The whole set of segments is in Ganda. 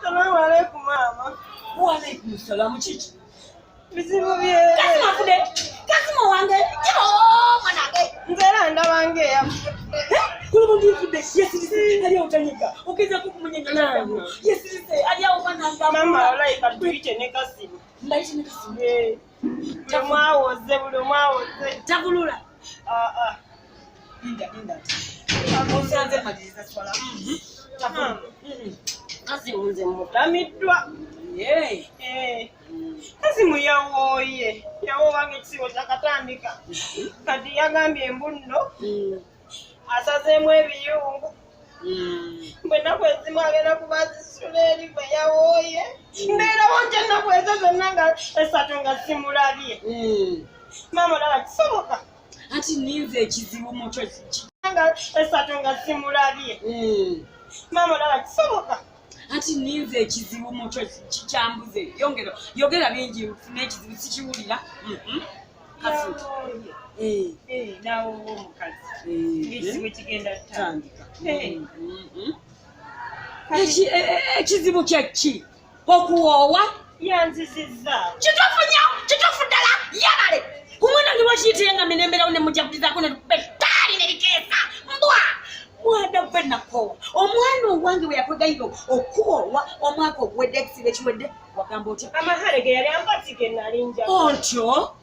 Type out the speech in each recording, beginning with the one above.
Salamu alaikum mama. Wa alaikum salam chichi. Bizibu bye. Kasima fude. Kasima wange. Yo manage. Nzera ndabange ya. Kulo ndi fude. Yesirise ali utanyika. Ukiza kukumunyenga na. Yesirise ali ubananga. Mama olai katuite ne Kasimu. Mbaite ne Kasimu. Buli mwawoze. Tabulula. Inda. Osanze maliza swala. Kasimu nze mutamidwa. Kasimu yawoye. Yawobange ekisibo kyakatandika. Kati yagambye embunno. Asazeemu ebiyungu. Bwe naku ezimu agenda kubazisula eri bwe yawooye. Mbeerawo nti ennaku ezo zonna nga esatu nga simulabye. Maama olaba kisoboka. Ati ninze ekizibu mu kyo nga esatu nga simulabye. Maama olaba kisoboka. Ati ninze ekizibu mu kyo kikyambuze. Yogera bingi nfune ekizibu sikiwulira. Naawe omukazi. Ng'ekizibu kigenda tandika. Ekizibu kyeki okuwoowa yanzizizza. Kituufu ddala yabale. Kumwana ndi wakiyitirenga miremberawo ne mujagulizaako ne bettaali ne likeesa mbwa. Mwana gwe nakoowa. Omwana owange we yakwegayira okuwoowa omwaka oguwedde ekisibo ekiwedde wagamba otya? Amahale ge yali ampatige nali nja. Otyo?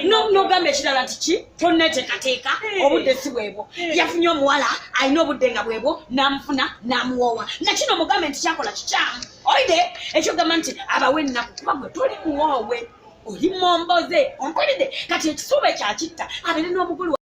N'ogamba ekirala kiki tonneteekateeka obudde si bwebwo. Yafunye omuwala alina obudde nga bwebwo n'amufuna n'amuwoowa. Nakino mugambe nti kyakola kikyamu. Oyide ekyogamba nti abawe ennaku kuba gwe toli muwoowe. Oli momboze ompulidde kati ekisuubo ekyakitta abeere n'omugulu